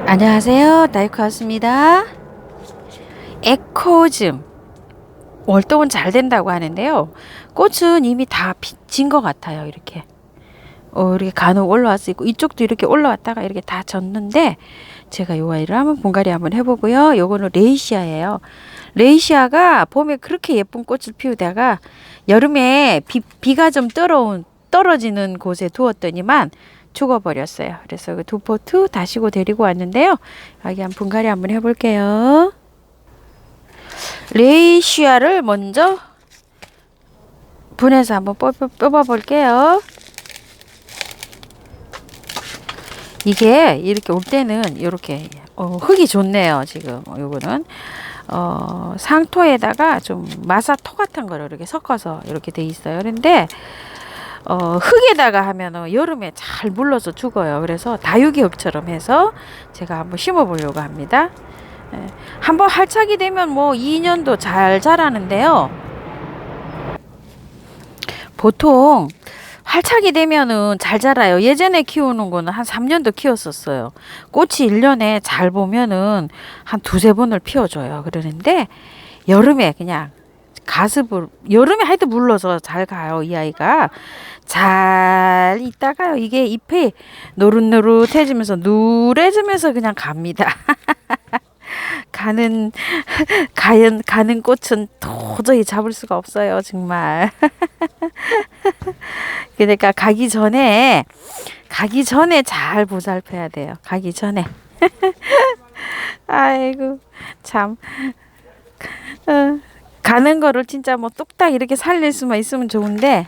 안녕하세요. 다이코였습니다. 에코즘 월동은 잘 된다고 하는데요. 꽃은 이미 다 진 것 같아요. 이렇게 이렇게 간혹 올라왔어 있고 이쪽도 이렇게 올라왔다가 이렇게 다 졌는데 제가 요 아이를 한번 분갈이 한번 해보고요. 요거는 레이시아예요. 레이시아가 봄에 그렇게 예쁜 꽃을 피우다가 여름에 비가 좀 떨어지는 곳에 두었더니만 죽어버렸어요. 그래서 두 포트 다시고 데리고 왔는데요. 여기 한번 분갈이 한번 해볼게요. 레이시아를 먼저 분해서 한번 뽑아볼게요. 이게 이렇게 올 때는 이렇게 흙이 좋네요. 지금 요거는 상토에다가 좀 마사토 같은 거를 이렇게 섞어서 이렇게 돼 있어요. 그런데 흙에다가 하면은 여름에 잘 물러서 죽어요. 그래서 다육이 흙처럼 해서 제가 한번 심어 보려고 합니다. 한번 활착이 되면 뭐 2년도 잘 자라는데요. 보통 활착이 되면은 잘 자라요. 예전에 키우는 거는 한 3년도 키웠었어요. 꽃이 1년에 잘 보면은 한 두세 번을 피워줘요. 그러는데 여름에 그냥 가습을 여름에 하여튼 물러서 잘 가요. 이 아이가 잘 있다가요. 이게 잎이 노릇노릇해지면서 누래지면서 그냥 갑니다. 가는 꽃은 도저히 잡을 수가 없어요. 정말. 그러니까 가기 전에 잘 보살펴야 돼요. 가기 전에. 아이고 참. 가는 거를 진짜 뭐 뚝딱 이렇게 살릴 수만 있으면 좋은데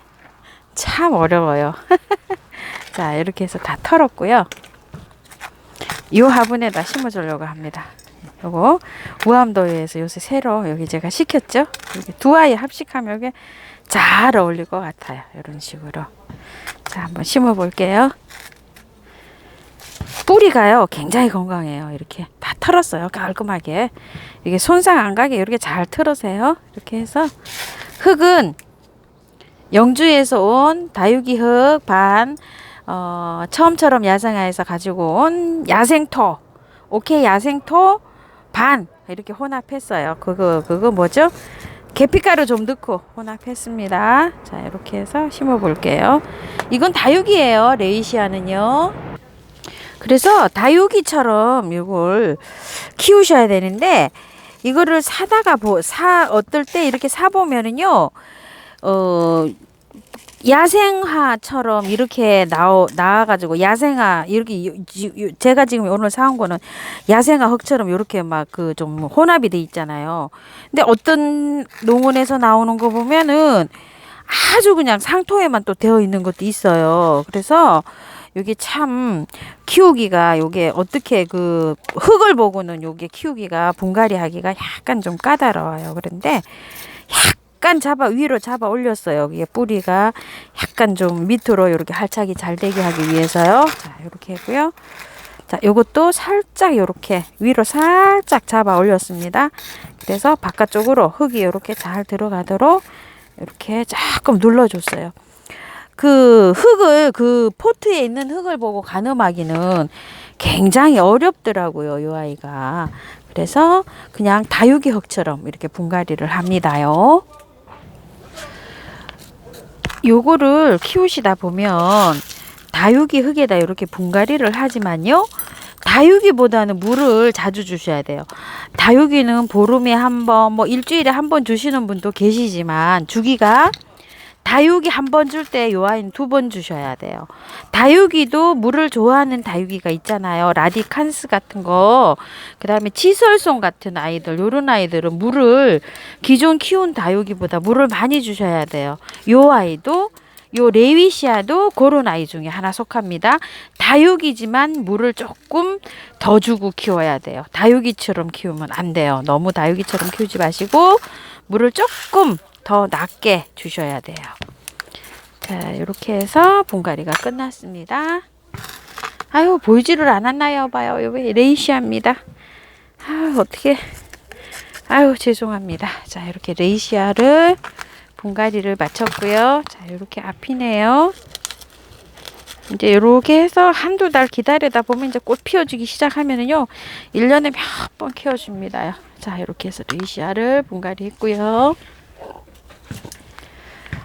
참 어려워요. 자, 이렇게 해서 다 털었고요. 이 화분에다 심어주려고 합니다. 요거 우암도에서 요새 새로 여기 제가 시켰죠. 여기 두 아이 합식하면 여기 잘 어울릴 것 같아요. 이런 식으로. 자, 한번 심어 볼게요. 뿌리가요 굉장히 건강해요. 이렇게 다 털었어요. 깔끔하게. 이게 손상 안 가게 이렇게 잘 털으세요. 이렇게 해서 흙은 영주에서 온 다육이 흙 반, 처음처럼 야생화에서 가지고 온 야생토, 오케이 야생토 반 이렇게 혼합했어요. 그거 뭐죠? 계피가루 좀 넣고 혼합했습니다. 자, 이렇게 해서 심어 볼게요. 이건 다육이에요. 레이시아는요. 그래서 다육이처럼 이걸 키우셔야 되는데 이거를 사다가 어떨 때 이렇게 사 보면은요. 야생화처럼 이렇게 나와가지고 야생화 이렇게 제가 지금 오늘 사온 거는 야생화 흙처럼 이렇게 막 그 좀 혼합이 돼 있잖아요. 근데 어떤 농원에서 나오는 거 보면은 아주 그냥 상토에만 또 되어 있는 것도 있어요. 그래서 요게 참 키우기가 요게 어떻게 그 흙을 보고는 요게 키우기가 분갈이 하기가 약간 좀 까다로워요. 그런데 약간 위로 잡아 올렸어요. 여기에 뿌리가 약간 좀 밑으로 이렇게 활착이 잘 되게 하기 위해서요. 자, 이렇게 했고요. 자, 요것도 살짝 이렇게 위로 살짝 잡아 올렸습니다. 그래서 바깥쪽으로 흙이 이렇게 잘 들어가도록 이렇게 조금 눌러줬어요. 그 포트에 있는 흙을 보고 가늠하기는 굉장히 어렵더라고요. 요 아이가. 그래서 그냥 다육이 흙처럼 이렇게 분갈이를 합니다요. 요거를 키우시다 보면 다육이 흙에다 이렇게 분갈이를 하지만요. 다육이보다는 물을 자주 주셔야 돼요. 다육이는 보름에 한 번, 뭐 일주일에 한 번 주시는 분도 계시지만 주기가 다육이 한 번 줄 때 요 아이는 2번 주셔야 돼요. 다육이도 물을 좋아하는 다육이가 있잖아요. 라디칸스 같은 거, 그 다음에 치설송 같은 아이들, 요런 아이들은 물을 기존 키운 다육이보다 물을 많이 주셔야 돼요. 요 아이도 요 레위시아도 그런 아이 중에 하나 속합니다. 다육이지만 물을 조금 더 주고 키워야 돼요. 다육이처럼 키우면 안 돼요. 너무 다육이처럼 키우지 마시고 물을 조금 더 낮게 주셔야 돼요. 자, 이렇게 해서 분갈이가 끝났습니다. 아유, 보이지를 않았나요? 봐요. 여기 레이시아입니다. 아유, 어떻게. 아유, 죄송합니다. 자, 이렇게 레이시아를 분갈이를 마쳤고요. 자, 이렇게 앞이네요. 이제 이렇게 해서 한두 달 기다리다 보면 이제 꽃 피워주기 시작하면은요 1년에 몇 번 키워줍니다. 자, 이렇게 해서 루이시아를 분갈이 했고요.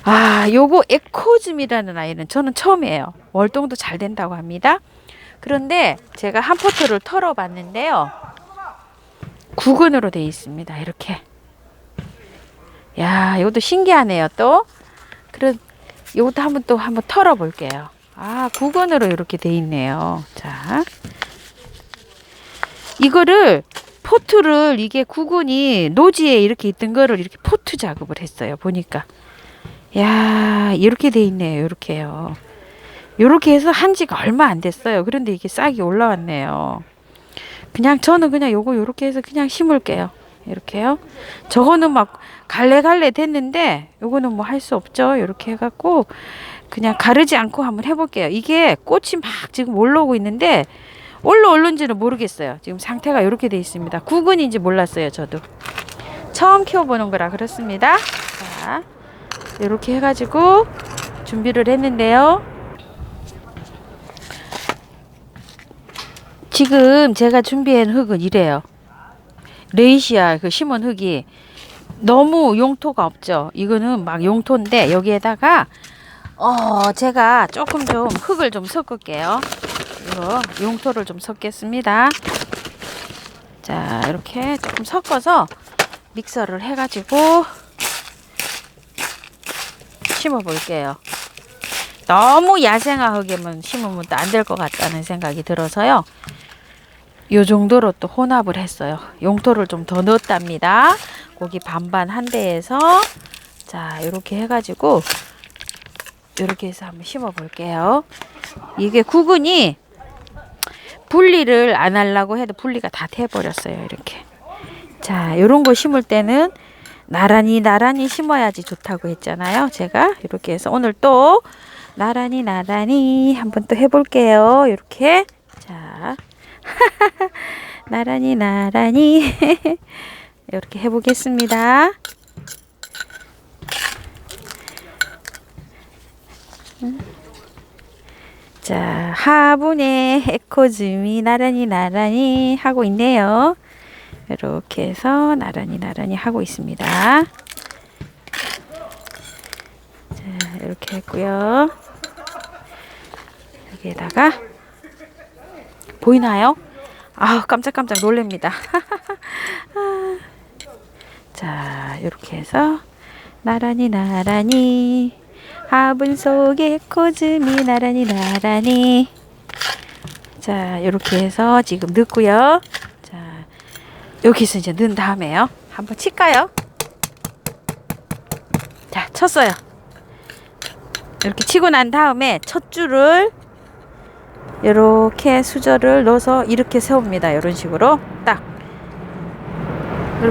아, 요거 에코즘이라는 아이는 저는 처음이에요. 월동도 잘 된다고 합니다. 그런데 제가 한 포트를 털어 봤는데요. 구근으로 되어 있습니다. 이렇게. 야, 이것도 신기하네요. 또. 그럼 이것도 한번 털어 볼게요. 아, 구근으로 이렇게 되어 있네요. 자. 이거를 포트를 이게 구근이 노지에 이렇게 있던 거를 이렇게 포트 작업을 했어요. 보니까. 야, 이렇게 돼 있네요. 이렇게요. 이렇게 해서 한 지가 얼마 안 됐어요. 그런데 이게 싹이 올라왔네요. 저는 그냥 요거 요렇게 해서 그냥 심을게요. 이렇게요. 저거는 막 갈래갈래 됐는데 요거는 뭐 할 수 없죠. 이렇게 해갖고 그냥 가르지 않고 한번 해볼게요. 이게 꽃이 막 지금 올라오고 있는데 올라오는지는 모르겠어요. 지금 상태가 이렇게 돼 있습니다. 구근인지 몰랐어요. 저도 처음 키워보는 거라 그렇습니다. 자, 이렇게 해가지고 준비를 했는데요. 지금 제가 준비한 흙은 이래요. 레이시아 그 심은 흙이 너무 용토가 없죠. 이거는 막 용토인데 여기에다가 제가 조금 좀 흙을 좀 섞을게요. 이거 용토를 좀 섞겠습니다. 자, 이렇게 조금 섞어서 믹서를 해가지고 심어 볼게요. 너무 야생화 흙에만 심으면 또 안 될 것 같다는 생각이 들어서요. 요 정도로 또 혼합을 했어요. 용토를 좀 더 넣었답니다. 고기 반반 한 대에서 자, 이렇게 해가지고 이렇게 해서 한번 심어 볼게요. 이게 구근이 분리를 안 하려고 해도 분리가 다 돼버렸어요. 이렇게. 자, 요런 거 심을 때는 나란히 심어야지 좋다고 했잖아요. 제가 이렇게 해서 오늘 또 나란히 한번 또 해볼게요. 이렇게. 자. 나란히 이렇게 해보겠습니다. 자, 화분에 에코즘이 나란히 하고 있네요. 이렇게 해서 나란히 하고 있습니다. 자, 이렇게 했고요. 여기에다가 보이나요? 아, 깜짝깜짝 놀랍니다. 자, 이렇게 해서 나란히 화분 속에 코즘이 나란히 자, 이렇게 해서 지금 넣고요. 자, 여기서 이제 넣은 다음에요. 한번 칠까요? 자, 쳤어요. 이렇게 치고 난 다음에 첫 줄을 이렇게 수저를 넣어서 이렇게 세웁니다. 이런 식으로 딱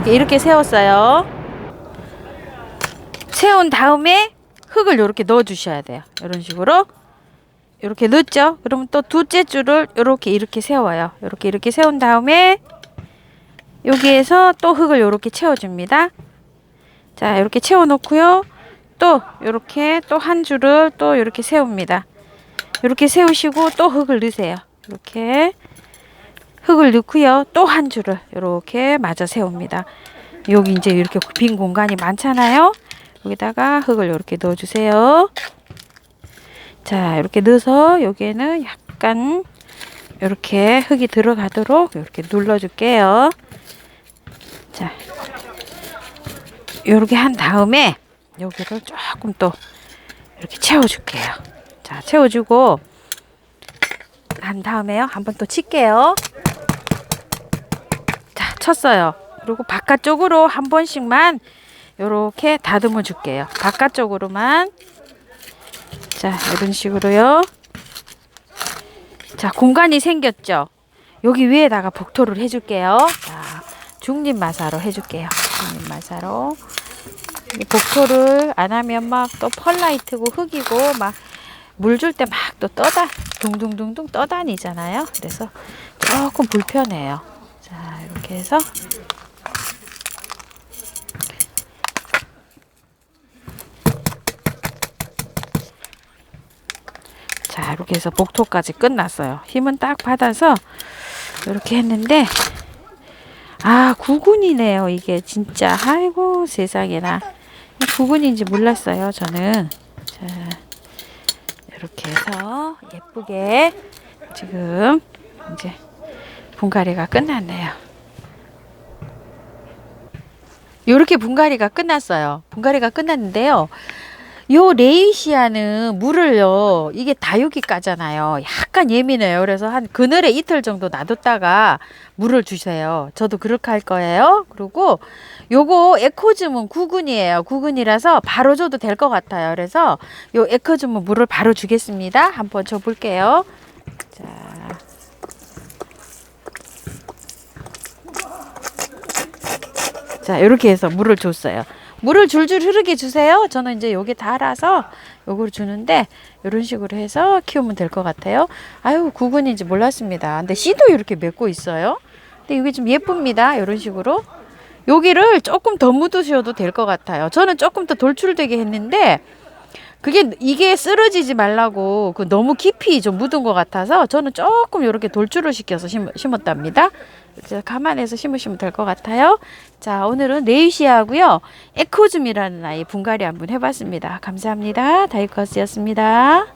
이렇게 세웠어요. 세운 다음에 흙을 이렇게 넣어 주셔야 돼요. 이런 식으로 이렇게 넣었죠. 그러면 또 둘째 줄을 이렇게 세워요. 이렇게 세운 다음에 여기에서 또 흙을 이렇게 채워줍니다. 자, 이렇게 채워 놓고요. 또 이렇게 또 한 줄을 또 이렇게 세웁니다. 이렇게 세우시고 또 흙을 넣으세요. 이렇게 흙을 넣고요. 또 한 줄을 이렇게 맞아 세웁니다. 여기 이제 이렇게 빈 공간이 많잖아요. 여기다가 흙을 이렇게 넣어주세요. 자, 이렇게 넣어서 여기에는 약간 이렇게 흙이 들어가도록 이렇게 눌러줄게요. 자, 이렇게 한 다음에 여기를 조금 또 이렇게 채워줄게요. 자, 채워주고 한 다음에요. 한번 또 칠게요. 자, 쳤어요. 그리고 바깥쪽으로 한 번씩만 이렇게 다듬어 줄게요. 바깥쪽으로만. 자, 이런 식으로요. 자, 공간이 생겼죠. 여기 위에다가 복토를 해줄게요. 자, 중립 마사로 해줄게요. 중립 마사로. 복토를 안 하면 막 또 펄라이트고 흙이고 막 물 줄 때 막 또 둥둥둥둥 떠다니잖아요. 그래서 조금 불편해요. 자, 이렇게 해서 자, 이렇게 해서 복토까지 끝났어요. 힘은 딱 받아서 이렇게 했는데 아, 구근이네요. 이게 진짜. 아이고 세상에나. 구근인지 몰랐어요. 저는. 자, 이렇게 해서 예쁘게 지금 이제 분갈이가 끝났네요. 요렇게 분갈이가 끝났어요. 분갈이가 끝났는데요. 요 레이시아는 물을요, 이게 다육이 까잖아요. 약간 예민해요. 그래서 한 그늘에 이틀 정도 놔뒀다가 물을 주세요. 저도 그렇게 할 거예요. 그리고 요거 에코즘은 구근이에요. 구근이라서 바로 줘도 될 것 같아요. 그래서 요 에코즘은 물을 바로 주겠습니다. 한번 줘 볼게요. 자. 자, 이렇게 해서 물을 줬어요. 물을 줄줄 흐르게 주세요. 저는 이제 여기 달아서 요걸 주는데 이런 식으로 해서 키우면 될 것 같아요. 아유, 구근인지 몰랐습니다. 근데 씨도 이렇게 맺고 있어요. 근데 이게 좀 예쁩니다. 이런 식으로. 여기를 조금 더 묻으셔도 될 것 같아요. 저는 조금 더 돌출되게 했는데 이게 쓰러지지 말라고 너무 깊이 좀 묻은 것 같아서 저는 조금 이렇게 돌출을 시켜서 심었답니다. 그래서 감안해서 심으시면 될 것 같아요. 자, 오늘은 레이시아하고요, 에코즘이라는 아이 분갈이 한번 해봤습니다. 감사합니다. 다이커스였습니다.